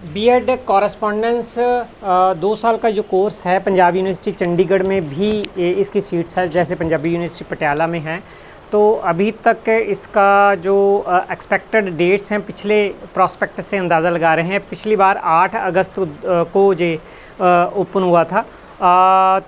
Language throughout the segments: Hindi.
बीएड कॉरेस्पॉन्डेंस 2 साल का जो कोर्स है पंजाब यूनिवर्सिटी चंडीगढ़ में भी इसकी सीट्स है, जैसे पंजाबी यूनिवर्सिटी पटियाला में है। तो अभी तक इसका जो एक्सपेक्टेड डेट्स हैं पिछले प्रॉस्पेक्टस से अंदाज़ा लगा रहे हैं। पिछली बार 8 अगस्त को ये ओपन हुआ था,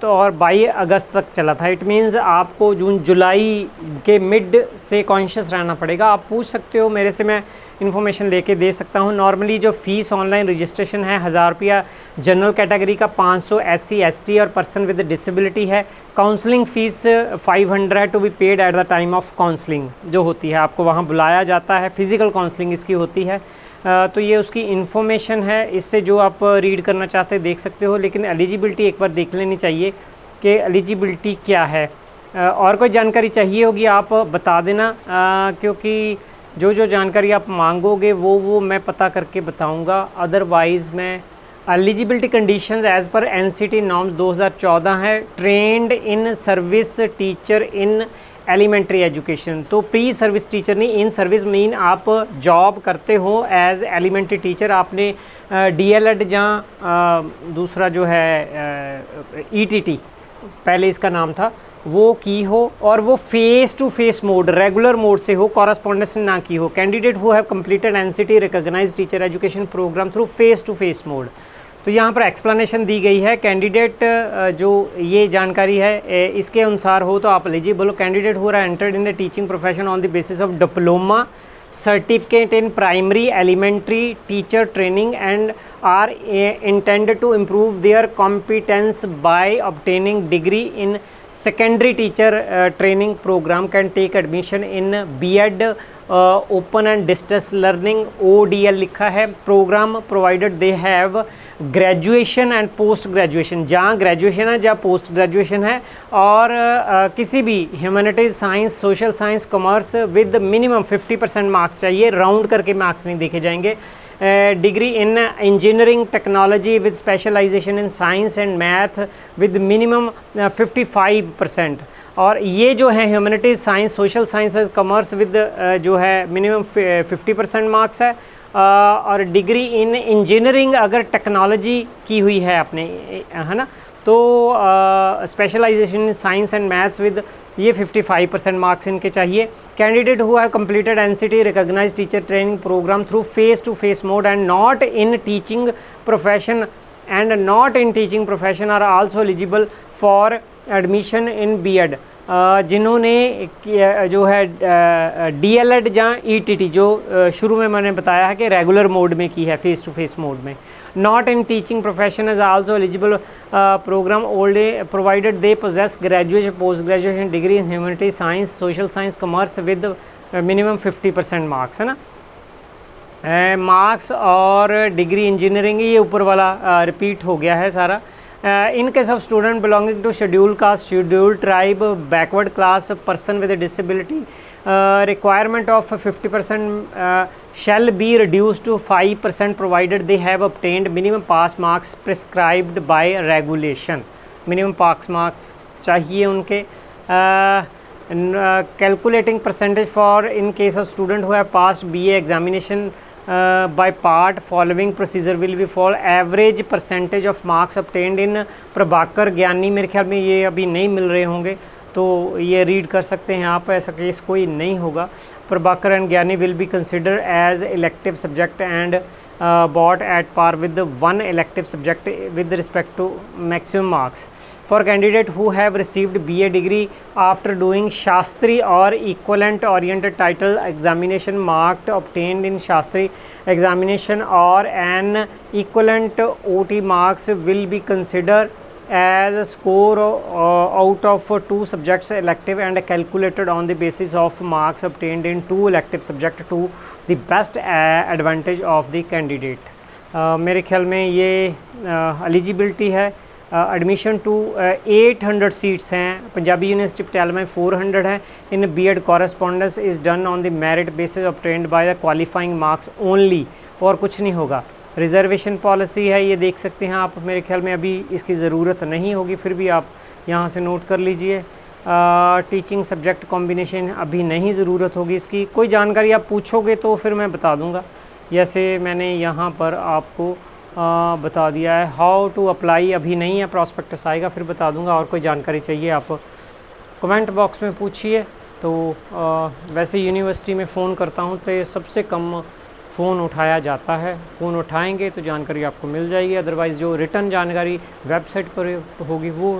तो और 22 अगस्त तक चला था। इट मीन्स आपको जून जुलाई के मिड से कॉन्शियस रहना पड़ेगा। आप पूछ सकते हो मेरे से, मैं इन्फॉर्मेशन लेके दे सकता हूँ। नॉर्मली जो फ़ीस ऑनलाइन रजिस्ट्रेशन है 1000 रुपया जनरल कैटेगरी का, 500 SC ST और पर्सन विद डिसेबिलिटी है। Counselling fees 500 to be paid at the time of counselling जो होती है, आपको वहाँ बुलाया जाता है, फ़िज़िकल काउंसलिंग इसकी होती है। तो ये उसकी इन्फॉर्मेशन है, इससे जो आप रीड करना चाहते हैं देख सकते हो। लेकिन एलिजिबिलिटी एक बार देख लेनी चाहिए कि एलिजिबिलिटी क्या है। और कोई जानकारी चाहिए होगी आप बता देना, क्योंकि जो जानकारी आप मांगोगे वो मैं पता करके बताऊंगा। अदरवाइज़ मैं eligibility conditions as per NCT norms 2014 है। Trained in service teacher in elementary education, तो प्री सर्विस टीचर नहीं, इन सर्विस मीन आप जॉब करते हो एज एलिमेंट्री टीचर। आपने DLED या दूसरा जो है ETT पहले इसका नाम था वो की हो, और वो face to face mode regular mode से हो, कॉरेस्पॉन्डेंस ना की हो। Candidate who have completed NCT recognised teacher education programme through face to face mode. तो यहाँ पर एक्सप्लेनेशन दी गई है। कैंडिडेट जो ये जानकारी है इसके अनुसार हो तो आप एलिजिबल हो। Candidate who are entered in the teaching profession on the basis of diploma certificate in primary elementary teacher training and are intended to improve their competence by obtaining degree in secondary teacher training program can take admission in B.Ed open and distance learning ODL लिखा है program provided they have graduation and post graduation, जहाँ graduation है जहाँ post graduation है, और किसी भी humanities science social science commerce with minimum 50% marks चाहिए, राउंड करके मार्क्स नहीं देखे जाएंगे। Degree in engineering technology with specialisation in science and math with minimum 55%, और ये जो है humanities science social science commerce with जो है मिनिमम 50% मार्क्स है। और डिग्री इन इंजीनियरिंग अगर टेक्नोलॉजी की हुई है आपने, है ना, तो specialisation in science and maths with ये 55% मार्क्स इनके चाहिए। Candidate who have completed NCT recognised teacher training programme through face to face mode and not in teaching profession are also eligible for admission in B.Ed। जिन्होंने जो है DLED या ETT जो शुरू में मैंने बताया है कि रेगुलर मोड में की है, फेस टू फेस मोड में। Not in teaching profession is also eligible programme old provided they possess graduation post graduation degree in humanity science social science commerce with minimum 50% marks, है ना। मार्क्स और डिग्री इंजीनियरिंग ये ऊपर वाला रिपीट हो गया है सारा। In case of student belonging to scheduled caste, scheduled tribe, backward class, person with a disability, requirement of 50% shall be reduced to 5% provided they have obtained minimum pass marks prescribed by regulation। minimum pass marks चाहिए उनके। calculating percentage for in case of student who have passed BA examination by part following procedure will be for average percentage of marks obtained in Prabhakar ज्ञानी, मेरे ख्याल में ये अभी नहीं मिल रहे होंगे तो ये रीड कर सकते हैं आप, ऐसा केस कोई नहीं होगा। Prabhakar and Gyani will be consider as elective subject and bought at par with the one elective subject with respect to maximum marks for candidate who have received BA degree after doing Shastri or equivalent oriented title examination marked obtained in Shastri examination or an equivalent OT marks will be considered as a score out of 2 subjects elective and calculated on the basis of marks obtained in 2 elective subject to the best advantage of the candidate। मेरे ख्याल में ये एलिजिबिलिटी है। एडमिशन टू 800 सीट्स हैं, पंजाबी यूनिवर्सिटी पटियाला में 400 हैं। इन B.Ed correspondence is done on the merit basis obtained by the qualifying marks only, और कुछ नहीं होगा। रिजर्वेशन पॉलिसी है, ये देख सकते हैं आप। मेरे ख्याल में अभी इसकी ज़रूरत नहीं होगी, फिर भी आप यहाँ से नोट कर लीजिए। टीचिंग सब्जेक्ट कॉम्बिनेशन अभी नहीं ज़रूरत होगी इसकी। कोई जानकारी आप पूछोगे तो फिर मैं बता दूँगा। जैसे मैंने यहाँ पर आपको बता दिया है। हाउ टू अप्लाई अभी नहीं है, प्रॉस्पेक्टस आएगा फिर बता दूंगा। और कोई जानकारी चाहिए आप कमेंट बॉक्स में पूछिए। तो वैसे यूनिवर्सिटी में फ़ोन करता हूँ तो ये सबसे कम फ़ोन उठाया जाता है। फ़ोन उठाएंगे तो जानकारी आपको मिल जाएगी, अदरवाइज़ जो रिटर्न जानकारी वेबसाइट पर होगी वो